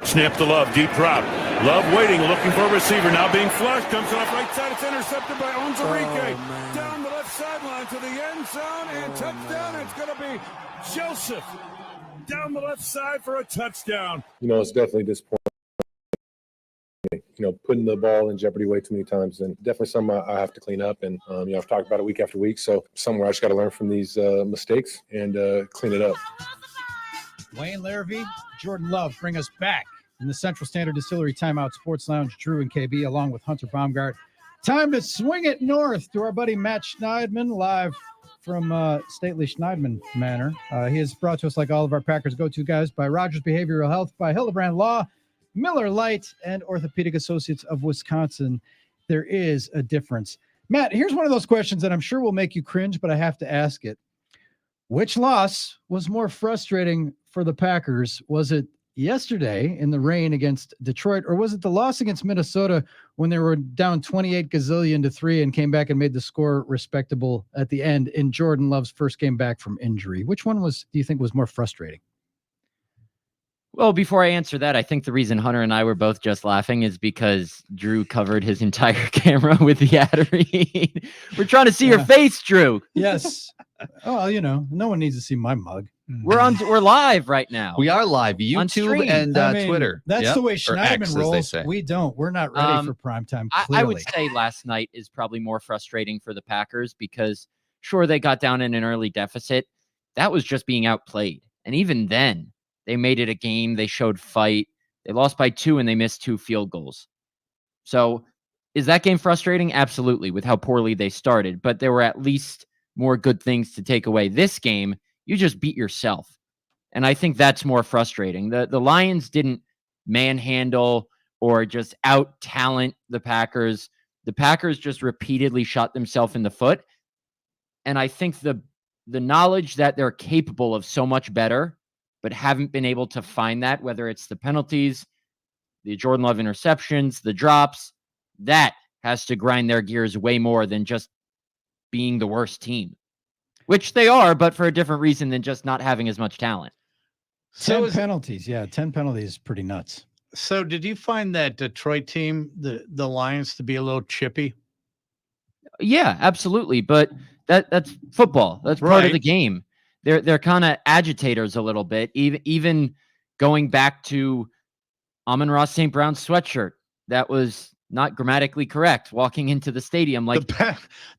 Snap to Love, deep drop. Love waiting, looking for a receiver. Now being flushed, comes off right side. It's intercepted by Onzarike. Down the left sideline to the end zone and touchdown. It's going to be Joseph down the left side for a touchdown. It's definitely disappointing. Putting the ball in jeopardy way too many times, and definitely something I have to clean up. And I've talked about it week after week. So somewhere I just got to learn from these mistakes and clean it up. Wayne Larrivee, Jordan Love bring us back in the Central Standard Distillery Timeout Sports Lounge. Drew and KB along with Hunter Baumgart. Time to swing it north to our buddy Matt Schneidman, live from stately Schneidman Manor. He is brought to us, like all of our Packers go-to guys, by Rogers Behavioral Health, by Hildebrand Law, Miller Lite, and Orthopedic Associates of Wisconsin. There is a difference. Matt, here's one of those questions that I'm sure will make you cringe, but I have to ask it. Which loss was more frustrating for the Packers? Was it yesterday in the rain against Detroit, or was it the loss against Minnesota when they were down 28 gazillion to 3 and came back and made the score respectable at the end in Jordan Love's first game back from injury? Which one do you think was more frustrating? Well, before I answer that, I think the reason Hunter and I were both just laughing is because Drew covered his entire camera with the ad read. We're trying to see your face, Drew. Yes. Oh, no one needs to see my mug. We're live right now. We are live, YouTube and Twitter. That's the way Schneidman rolls. We don't. We're not ready for primetime. I would say last night is probably more frustrating for the Packers because, sure, they got down in an early deficit. That was just being outplayed. And even then, they made it a game. They showed fight. They lost by 2 and they missed 2 field goals. So is that game frustrating? Absolutely, with how poorly they started. But there were at least more good things to take away. This game, you just beat yourself. And I think that's more frustrating. The Lions didn't manhandle or just out-talent the Packers. The Packers just repeatedly shot themselves in the foot. And I think the knowledge that they're capable of so much better, but haven't been able to find that, whether it's the penalties, the Jordan Love interceptions, the drops, that has to grind their gears way more than just being the worst team, which they are, but for a different reason than just not having as much talent. 10 penalties. Yeah, 10 penalties is pretty nuts. So did you find that Detroit team, the Lions, to be a little chippy? Yeah, absolutely. But that's football. That's part of the game. They're kind of agitators a little bit. Even going back to Amon-Ra St. Brown's sweatshirt, that was not grammatically correct. Walking into the stadium, like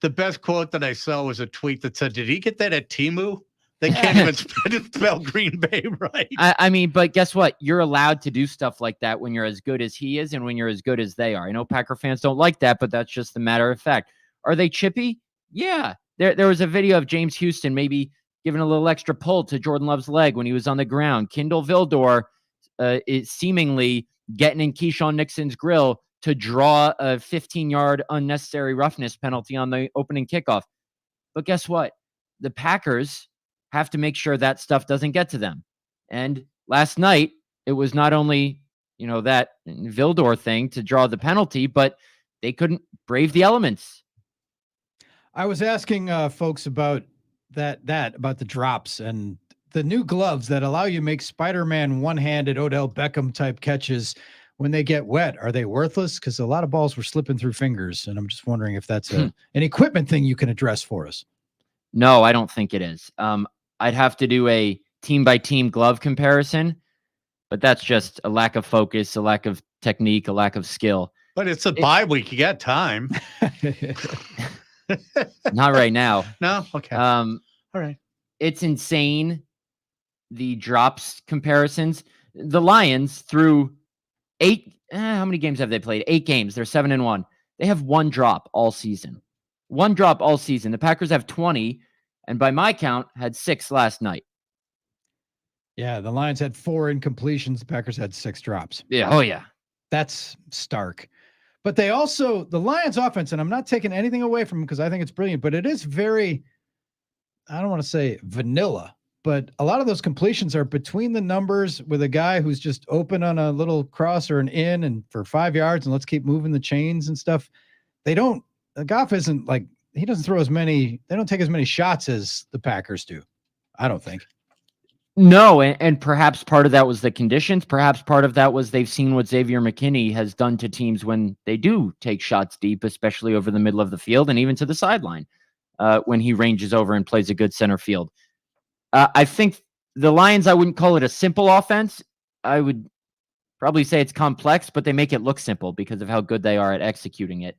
the best quote that I saw was a tweet that said, "Did he get that at Temu? They can't even spell Green Bay right." I mean, but guess what? You're allowed to do stuff like that when you're as good as he is and when you're as good as they are. I know Packer fans don't like that, but that's just the matter of fact. Are they chippy? Yeah. There was a video of James Houston maybe giving a little extra pull to Jordan Love's leg when he was on the ground. Kindle Vildor is seemingly getting in Keyshawn Nixon's grill to draw a 15-yard unnecessary roughness penalty on the opening kickoff. But guess what? The Packers have to make sure that stuff doesn't get to them. And last night, it was not only, that Vildor thing to draw the penalty, but they couldn't brave the elements. I was asking folks about about the drops and the new gloves that allow you to make Spider-Man one-handed Odell Beckham type catches when they get wet. Are they worthless? Because a lot of balls were slipping through fingers, and I'm just wondering if that's an equipment thing you can address for us. No, I don't think it is. I'd have to do a team-by-team glove comparison, but that's just a lack of focus, a lack of technique, a lack of skill. But it's a bye week. You got time. Not right now. No? Okay. All right. It's insane, the drops comparisons. The Lions, through 8, how many games have they played? 8 games. They're 7-1. They have 1 drop all season. 1 drop all season. The Packers have 20, and by my count, had 6 last night. Yeah, the Lions had 4 incompletions. The Packers had 6 drops. Yeah. Oh, yeah. That's stark. But the Lions offense, and I'm not taking anything away from them because I think it's brilliant, but it is very, I don't want to say vanilla, but a lot of those completions are between the numbers with a guy who's just open on a little cross or an in and for 5 yards, and let's keep moving the chains and stuff. Goff isn't like, he doesn't throw they don't take as many shots as the Packers do. I don't think. No, and perhaps part of that was the conditions. Perhaps part of that was they've seen what Xavier McKinney has done to teams when they do take shots deep, especially over the middle of the field and even to the sideline when he ranges over and plays a good center field. I think the Lions, I wouldn't call it a simple offense. I would probably say it's complex, but they make it look simple because of how good they are at executing it.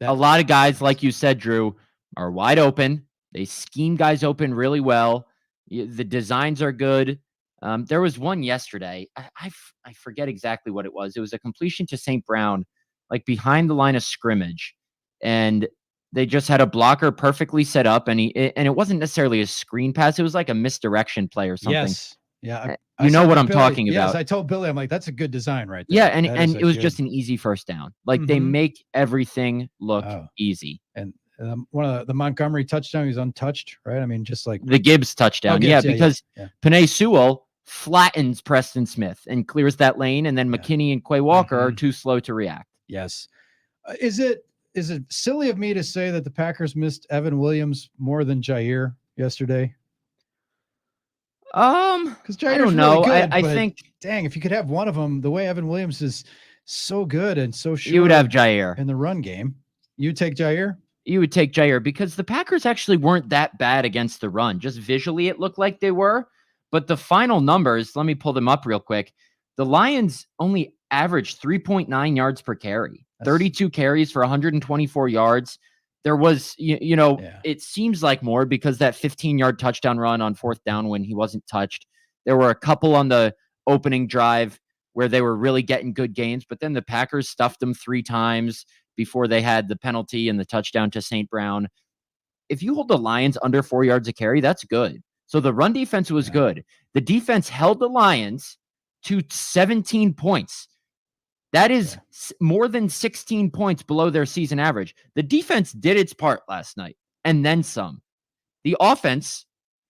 A lot of guys, like you said, Drew, are wide open. They scheme guys open really well. The designs are good. There was one yesterday. I forget exactly what it was. It was a completion to St. Brown, like behind the line of scrimmage. And they just had a blocker perfectly set up. And it wasn't necessarily a screen pass. It was like a misdirection play or something. Yes. Yeah. You know what I'm talking about. Yes, I told Billy, I'm like, that's a good design right there. Yeah, and it was just an easy first down. Like they make everything look easy. And one of the Montgomery touchdown, he's untouched, right? I mean, just like the Gibbs touchdown. Because Penei Sewell flattens Preston Smith and clears that lane, and then McKinney and Quay Walker are too slow to react. Yes. Is it silly of me to say that the Packers missed Evan Williams more than Jair yesterday? Because I don't know. Really good, I think, dang, if you could have one of them, the way Evan Williams is so good and so sure, you would have Jair in the run game. You take Jair. You would take Jair because the Packers actually weren't that bad against the run. Just visually, it looked like they were. But the final numbers, let me pull them up real quick. The Lions only averaged 3.9 yards per carry, 32 carries for 124 yards. There was, it seems like more because that 15-yard touchdown run on fourth down when he wasn't touched. There were a couple on the opening drive where they were really getting good gains, but then the Packers stuffed them 3 times before they had the penalty and the touchdown to St. Brown. If you hold the Lions under 4 yards a carry, that's good. So the run defense was good. The defense held the Lions to 17 points. That is more than 16 points below their season average. The defense did its part last night and then some. The offense,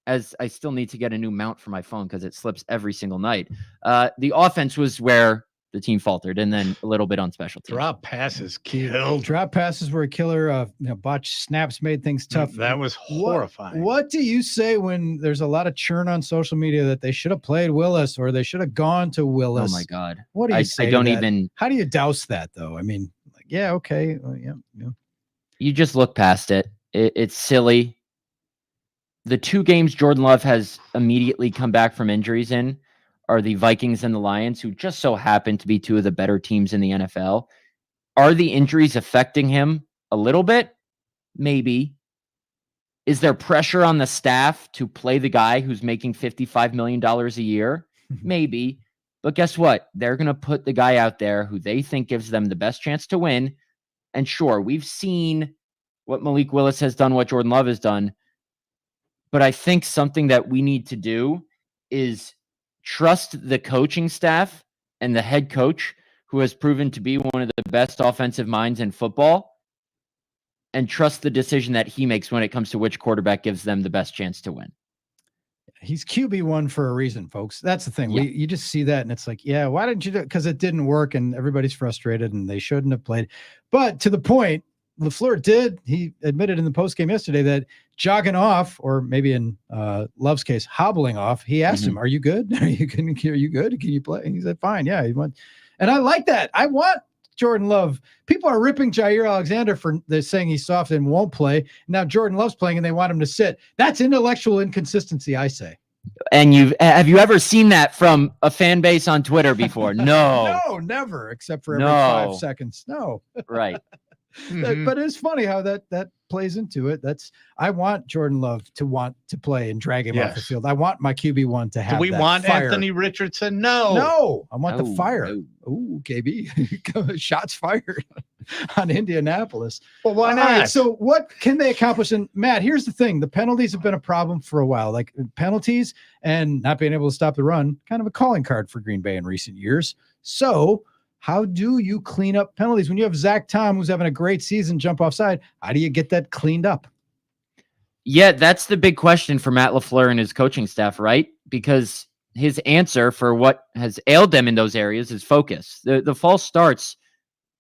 as I still need to get a new mount for my phone because it slips every single night. The offense was where the team faltered, and then a little bit on special teams. Drop passes killed. Drop passes were a killer. Botched snaps made things tough. That was horrifying. What do you say when there's a lot of churn on social media that they should have played Willis or they should have gone to Willis? Oh my God! What do you say? I don't even. How do you douse that though? I mean, like, yeah, okay, yeah. You just look past it. It's silly. The 2 games Jordan Love has immediately come back from injuries in are the Vikings and the Lions, who just so happen to be 2 of the better teams in the NFL. Are the injuries affecting him a little bit? Maybe. Is there pressure on the staff to play the guy who's making $55 million a year? Maybe. But guess what? They're going to put the guy out there who they think gives them the best chance to win. And sure, we've seen what Malik Willis has done, what Jordan Love has done. But I think something that we need to do is trust the coaching staff and the head coach, who has proven to be one of the best offensive minds in football, and trust the decision that he makes when it comes to which quarterback gives them the best chance to win. He's QB1 for a reason, folks. That's the thing. Yeah. You just see that and it's like, yeah, why didn't you do it? Because it didn't work and everybody's frustrated and they shouldn't have played. But to the point, LaFleur did. He admitted in the postgame yesterday that jogging off, or maybe in Love's case, hobbling off, he asked him, are you good? Are you good? Can you play? And he said, fine. Yeah. And I like that. I want Jordan Love. People are ripping Jair Alexander for saying he's soft and won't play. Now Jordan Love's playing and they want him to sit. That's intellectual inconsistency, I say. And have you ever seen that from a fan base on Twitter before? No. No, never, except for every 5 seconds. No. Right. But it's funny how that plays into it. I want Jordan Love to want to play and drag him off the field. I want my QB1 to have. Do we want fire. Anthony Richardson? No. I want the fire. No. Oh, KB, shots fired on Indianapolis. Well, why not? All right, so what can they accomplish? And Matt, here's the thing: the penalties have been a problem for a while. Like penalties and not being able to stop the run, kind of a calling card for Green Bay in recent years. So, how do you clean up penalties when you have Zach Tom, who's having a great season, jump offside? How do you get that cleaned up? Yeah, that's the big question for Matt LaFleur and his coaching staff, right? Because his answer for what has ailed them in those areas is focus. The false starts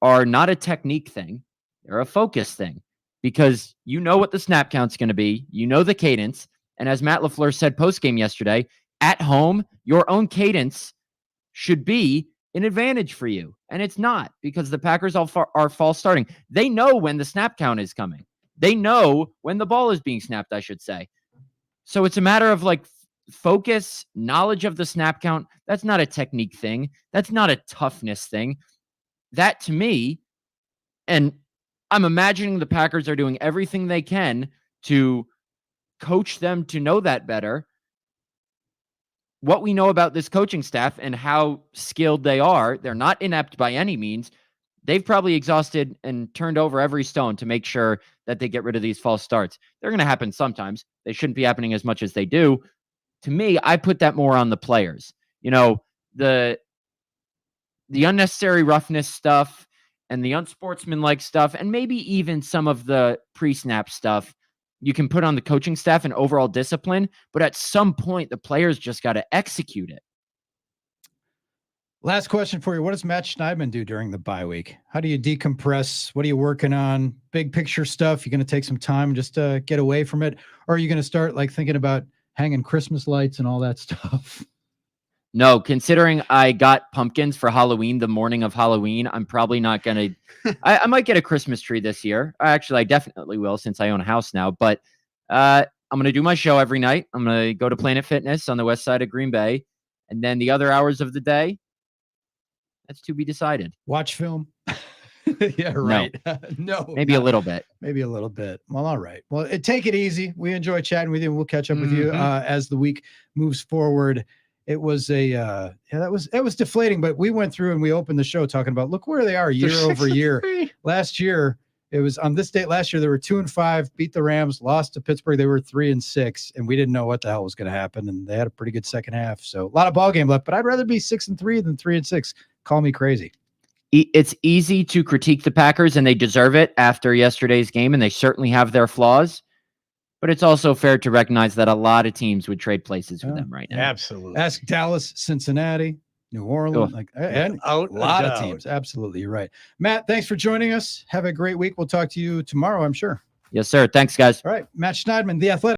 are not a technique thing. They're a focus thing because you know what the snap count's going to be. You know the cadence. And as Matt LaFleur said post-game yesterday, at home, your own cadence should be an advantage for you. And it's not, because the Packers are false starting. They know when the snap count is coming. They know when the ball is being snapped, I should say. So it's a matter of like focus, knowledge of the snap count. That's not a technique thing. That's not a toughness thing. That to me, and I'm imagining the Packers are doing everything they can to coach them to know that better. What we know about this coaching staff and how skilled they are, they're not inept by any means. They've probably exhausted and turned over every stone to make sure that they get rid of these false starts. They're going to happen sometimes. They shouldn't be happening as much as they do. To me, I put that more on the players. You know, the unnecessary roughness stuff and the unsportsmanlike stuff, and maybe even some of the pre-snap stuff, you can put on the coaching staff and overall discipline, but at some point, the players just got to execute it. Last question for you. What does Matt Schneidman do during the bye week? How do you decompress? What are you working on? Big picture stuff? You're going to take some time just to get away from it? Or are you going to start like thinking about hanging Christmas lights and all that stuff? No, considering I got pumpkins for Halloween the morning of Halloween, I'm probably not going to. I might get a Christmas tree this year. Actually, I definitely will, since I own a house now. But I'm going to do my show every night. I'm going to go to Planet Fitness on the west side of Green Bay. And then the other hours of the day, that's to be decided. Watch film. Yeah, right. No, maybe a little bit. Maybe a little bit. Well, all right. Well, take it easy. We enjoy chatting with you. We'll catch up with you as the week moves forward. It was it was deflating, but we went through and we opened the show talking about, look where they are year over year. Last year, it was on this date last year, they were 2-5, beat the Rams, lost to Pittsburgh. They were 3-6, and we didn't know what the hell was going to happen. And they had a pretty good second half. So a lot of ball game left, but I'd rather be 6-3 than 3-6. Call me crazy. It's easy to critique the Packers, and they deserve it after yesterday's game, and they certainly have their flaws. But it's also fair to recognize that a lot of teams would trade places with them right now. Absolutely. Ask Dallas, Cincinnati, New Orleans, and a lot of teams. Absolutely. You're right. Matt, thanks for joining us. Have a great week. We'll talk to you tomorrow, I'm sure. Yes, sir. Thanks, guys. All right. Matt Schneidman, The Athletic.